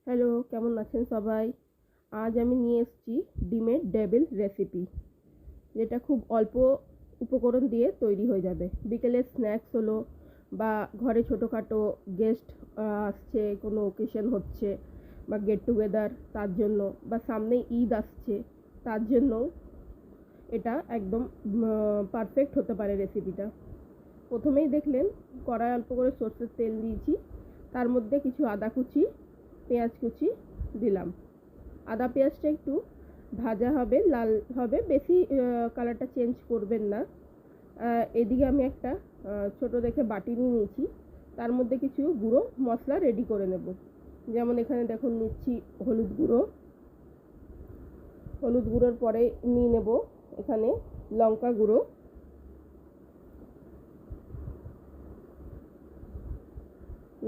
Hello, কেমন আছেন সবাই? আজ আমি নিয়ে এসেছি ডিমের ডেভিল রেসিপি, যেটা খুব অল্প উপকরণ দিয়ে তৈরি হয়ে যাবে। বিকেলের স্ন্যাক্স হলো, বা ঘরে ছোটোখাটো গেস্ট আসছে, কোনো ওকেশন হচ্ছে, বা গেট টুগেদার তার জন্য, বা সামনে ঈদ আসছে তার জন্য এটা একদম পারফেক্ট হতে পারে রেসিপিটা। প্রথমেই দেখলেন কড়ায় অল্প করে সর্ষের তেল দিয়েছি, তার মধ্যে কিছু আদা কুচি, পেঁয়াজ কুচি দিলাম। আদা পেঁয়াজটা একটু ভাজা হবে, লাল হবে, বেশি কালারটা চেঞ্জ করবেন না। এদিকে আমি একটা ছোট দেখে বাটি নিয়ে নিয়েছি, তার মধ্যে কিছু গুঁড়ো মশলা রেডি করে নেব। যেমন এখানে দেখুন নিচ্ছি হলুদ গুঁড়ো, হলুদ গুঁড়োর পরে নিয়ে নেব এখানে লঙ্কা গুঁড়ো,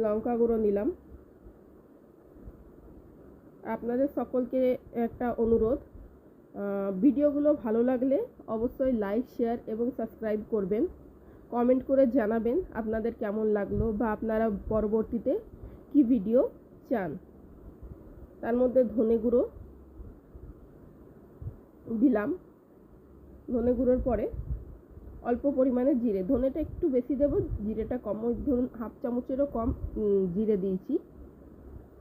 লঙ্কা গুঁড়ো নিলাম। আপনাদের সকলকে একটা অনুরোধ, ভিডিওগুলো ভালো লাগলে অবশ্যই লাইক, শেয়ার এবং সাবস্ক্রাইব করবেন। কমেন্ট করে জানাবেন আপনাদের কেমন লাগলো, বা আপনারা পরবর্তীতে কি ভিডিও চান। তার মধ্যে ধনে গুঁড়ো দিলাম। ধনে গুঁড়োর পরে অল্প পরিমাণে জিরে, ধনেটা একটু বেশি দেবো, জিরেটা কম, ধরুন হাফ চামচেরও কম জিরে দিয়েছি।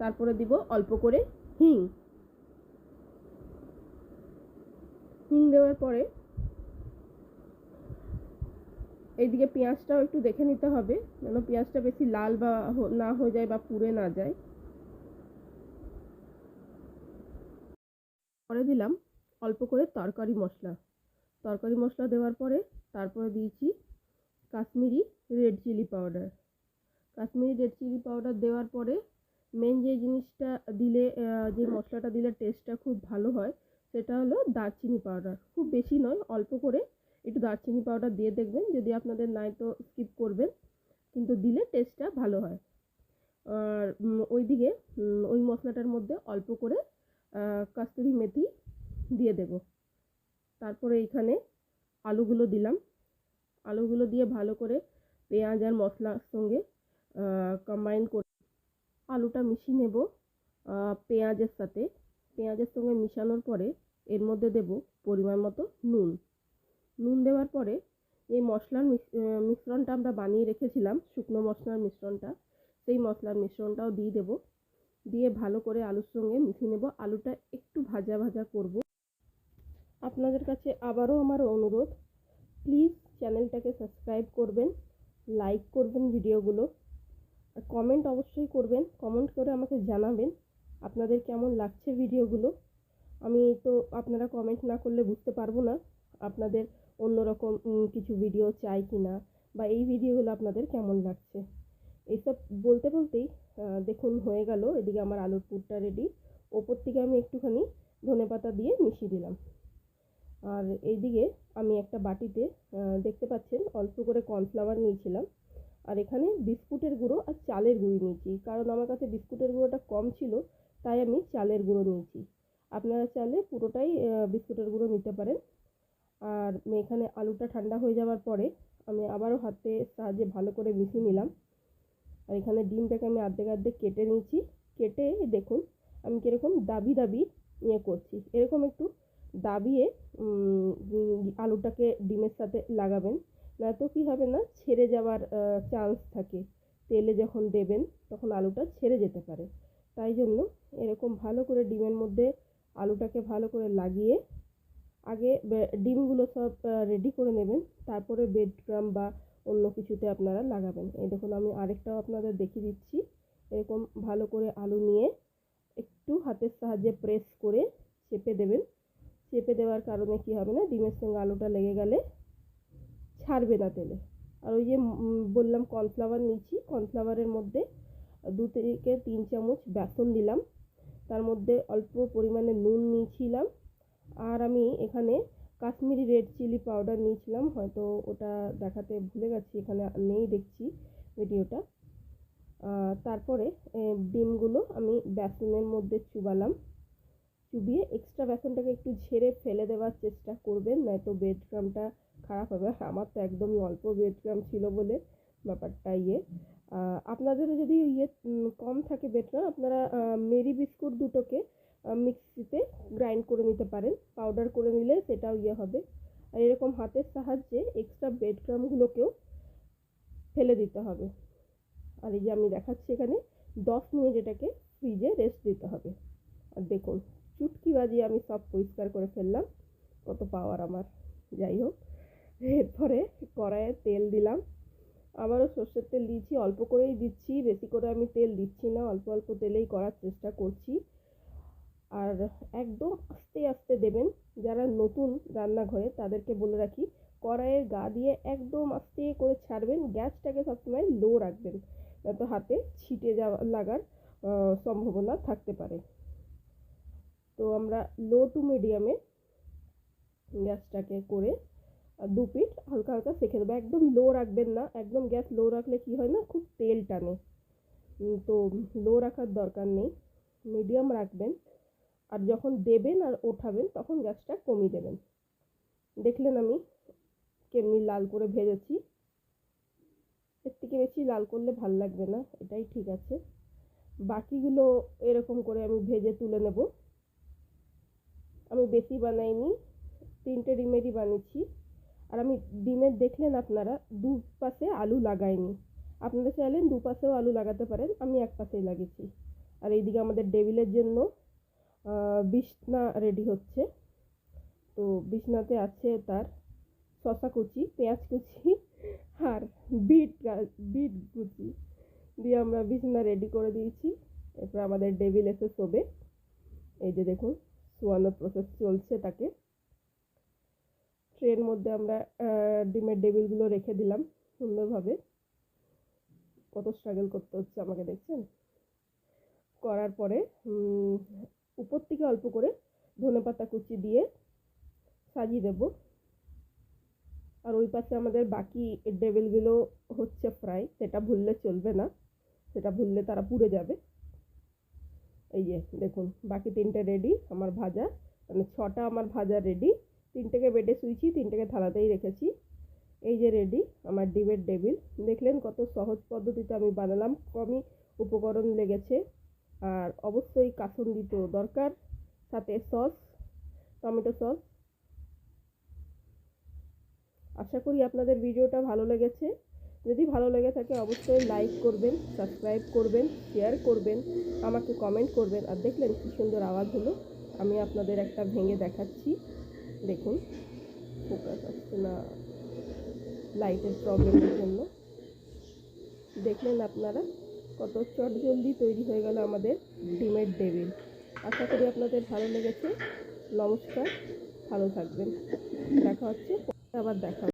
তারপরে দিব অল্প করে হিং। হিং দেওয়ার পরে এইদিকে পেঁয়াজটাও একটু দেখে নিতে হবে, যেন পেঁয়াজটা বেশি লাল বা না হয়ে যায় বা পুড়ে না যায়। পরে দিলাম অল্প করে তরকারি মশলা। তরকারি মশলা দেওয়ার পরে তারপরে দিয়েছি Kashmiri red chilli powder. Kashmiri red chilli powder দেওয়ার পরে মেন যে জিনিসটা দিলে, যে মশলাটা দিলে টেস্টটা খুব ভালো হয়, সেটা হলো দারচিনি পাউডার। খুব বেশি নয়, অল্প করে একটু দারচিনি পাউডার দিয়ে দেখবেন, যদি আপনাদের নাই তো স্কিপ করবেন, কিন্তু দিলে টেস্টটা ভালো হয়। আর ওইদিকে ওই মশলাটার মধ্যে অল্প করে কসুরি মেথি দিয়ে দেব। তারপরে এইখানে আলুগুলো দিলাম। আলুগুলো দিয়ে ভালো করে পেঁয়াজ আর মশলার সঙ্গে কম্বাইন করে আলুটা মিশিয়ে নেব পেঁয়াজের সাথে। পেঁয়াজের সঙ্গে মিশানোর পরে এর মধ্যে দেব পরিমাণ মতো নুন। নুন দেওয়ার পরে এই মশলার মিশ্রণটা আমরা বানিয়ে রেখেছিলাম, শুকনো মশলার মিশ্রণটা, সেই মশলার মিশ্রণটাও দিয়ে দেব। দিয়ে ভালো করে আলুর সঙ্গে মিশিয়ে নেব। আলুটা একটু ভাজা ভাজা করব। আপনাদের কাছে আবারও আমার অনুরোধ, প্লিজ চ্যানেলটাকে সাবস্ক্রাইব করবেন, লাইক করবেন ভিডিওগুলো, আর কমেন্ট অবশ্যই করবেন। কমেন্ট করে আমাকে জানাবেন আপনাদের কেমন লাগছে ভিডিওগুলো। আমি তো আপনারা কমেন্ট না করলে বুঝতে পারবো না আপনাদের অন্যরকম কিছু ভিডিও চাই কি না, বা এই ভিডিওগুলো আপনাদের কেমন লাগছে। এইসব বলতে বলতেই দেখুন হয়ে গেল, এদিকে আমার আলুর পুরটা রেডি। ওপর থেকে আমি একটুখানি ধনেপাতা দিয়ে মিশিয়ে দিলাম। আর এইদিকে আমি একটা বাটিতে দেখতে পাচ্ছেন অল্প করে কর্নফ্লাওয়ার নিয়েছিলাম, আর এখানে বিস্কুটের গুঁড়ো আর চালের গুঁড়ো নিয়েছি, কারণ আমার কাছে বিস্কুটের গুঁড়োটা কম ছিল, তাই আমি চালের গুঁড়ো নিয়েছি। আপনারা চাইলে পুরোটাই বিস্কুটের গুঁড়ো নিতে পারেন। আর এখানে আলুটা ঠান্ডা হয়ে যাওয়ার পরে আমি আবারও হাতের সাহায্যে ভালো করে মিশিয়ে নিলাম। আর এখানে ডিমটাকে আমি অর্ধেক অর্ধেক কেটে নিয়েছি। কেটে দেখুন আমি কীরকম দাবি দাবি করছি, এরকম একটু দাবিয়ে আলুটাকে ডিমের সাথে লাগাবেন, নয়তো কী হবে না, ছেড়ে যাওয়ার চান্স থাকে। তেলে যখন দেবেন তখন আলুটা ছেড়ে যেতে পারে। তাই জন্য এরকম ভালো করে ডিমের মধ্যে আলুটাকে ভালো করে লাগিয়ে আগে ডিমগুলো সব রেডি করে নেবেন, তারপরে ব্রেড ক্রাম্ব বা অন্য কিছুতে আপনারা লাগাবেন। এই দেখুন আমি আরেকটাও আপনাদের দেখিয়ে দিচ্ছি। এরকম ভালো করে আলু নিয়ে একটু হাতের সাহায্যে প্রেস করে চেপে দেবেন। চেপে দেওয়ার কারণে কি হবে না, ডিমের সঙ্গে আলুটা লেগে গেলে ছাড়বে না তেলে। আর ওই যে বললাম কর্নফ্লাওয়ার নিয়েছি, কর্নফ্লাওয়ারের মধ্যে 2 থেকে 3 চামচ বেসন দিলাম, তার মধ্যে অল্প পরিমাণে নুন নিয়েছিলাম, আর আমি এখানে কাশ্মীরি রেড চিলি পাউডার নিয়েছিলাম, হয়তো ওটা দেখাতে ভুলে গেছি, এখানে নেই দেখছি ভিডিওটা। তারপরে ডিমগুলো আমি বেসনের মধ্যে চুবালাম। চুবিয়ে এক্সট্রা বেসনটাকে একটু ঝেড়ে ফেলে দেওয়ার চেষ্টা করবেন, নয়তো ব্রেড ক্রাম্বটা খারাপ হবে। আমার তো একদমই অল্প ব্রেড ক্রাম্ব ছিল বলে ব্যাপারটা আপনাদের যদি কম থাকে বেটার, আপনারা মেরি বিস্কুট দুটোকে মিক্সিতে গ্রাইন্ড করে নিতে পারেন, পাউডার করে নিলে সেটাও হবে। আর এরকম হাতের সাহায্যে এক্সট্রা ব্রেড ক্রাম্বগুলোকেও ফেলে দিতে হবে। আর এই যে আমি দেখাচ্ছি এখানে 10 মিনিট এটাকে ফ্রিজে রেস্ট দিতে হবে। আর দেখুন চুটকি বাজিয়ে আমি সব পরিষ্কার করে ফেললাম, কত পাওয়ার আমার। যাই হোক, এরপরে কড়াইয়ে তেল দিলাম, আবারও সর্ষের তেল দিয়েছি, অল্প করেই দিচ্ছি, বেশি করে আমি তেল দিচ্ছি না, অল্প অল্প তেলেই করার চেষ্টা করছি। আর একদম আস্তে আস্তে দেবেন। যারা নতুন রান্নাঘরে তাদেরকে বলে রাখি, কড়াইয়ের গা দিয়ে একদম আস্তে করে ছাড়বেন, গ্যাসটাকে সবসময় লো রাখবেন, নয়তো হাতে ছিটে লাগার সম্ভাবনা থাকতে পারে। তো আমরা লো টু মিডিয়ামে গ্যাসটাকে করে 2 পিঠ হালকা হালকা সেঁকে দেবো। একদম লো রাখবেন না, একদম গ্যাস লো রাখলে কি হয় না, খুব তেল টানে। তো লো রাখার দরকার নেই, মিডিয়াম রাখবেন। আর যখন দেবেন আর ওঠাবেন তখন গ্যাসটা কমিয়ে দেবেন। দেখলেন আমি কেমনি লাল করে ভেজেছি, এর থেকে বেশি লাল করলে ভাল লাগবে না, এটাই ঠিক আছে। বাকিগুলো এরকম করে আমি ভেজে তুলে নেব। আমি বেশি বানাইনি, 3টে ডিমেরই বানিয়েছি। আর আমি ডিমের দেখলেন আপনারা দুপাশে আলু লাগাইনি, আপনারা চাইলেন দুপাশেও আলু লাগাতে পারেন, আমি এক পাশেই লাগিয়েছি। আর এইদিকে আমাদের টেবিলের জন্য বিছনা রেডি হচ্ছে। তো বিছনাতে আছে তার শসা কুচি, পেঁয়াজ কুচি আর বিট কুচি দিয়ে আমরা বিছনা রেডি করে দিয়েছি। এরপর আমাদের টেবিল এসে শোবে। এই যে দেখুন শোয়ানোর প্রসেস চলছে, তাকে ট্রের মধ্যে আমরা ডিমের টেবিলগুলো রেখে দিলাম সুন্দরভাবে। কত স্ট্রাগল করতে হচ্ছে আমাকে, দেখছেন? করার পরে উপর থেকে অল্প করে ধনেপাতা কুচি দিয়ে সাজিয়ে দেব। আর ওই পাশে আমাদের বাকি টেবিলগুলো হচ্ছে ফ্রাই, সেটা ভুললে চলবে না, সেটা ভুললে তারা পুড়ে যাবে। এই যে দেখুন বাকি 3টে রেডি আমার ভাজা, মানে 6টা আমার ভাজা রেডি। 3টেকে বেডে শুয়েছি, 3টেকে থালাতেই রেখেছি। এই যে রেডি আমার ডিমের টেবিল। দেখলেন কত সহজ পদ্ধতিতে আমি বানালাম, কমই উপকরণ লেগেছে। আর অবশ্যই কাসুন্দি তো দরকার, সাথে সস, টমেটো সস। আশা করি আপনাদের ভিডিওটা ভালো লেগেছে। যদি ভালো লেগে থাকে অবশ্যই লাইক করবেন, সাবস্ক্রাইব করবেন, শেয়ার করবেন, আমাকে কমেন্ট করবেন। আর দেখলেন কি সুন্দর আওয়াজ হলো, আমি আপনাদের একটা ভেঙে দেখাচ্ছি। দেখুন ফোকাস আসছে না লাইটের প্রবলেমের জন্য। দেখলেন আপনারা কত চটজলদি তৈরি হয়ে গেল আমাদের ডিমের টেবিল। আশা করি আপনাদের ভালো লেগেছে। নমস্কার, ভালো থাকবেন, দেখা হচ্ছে, আবার দেখা।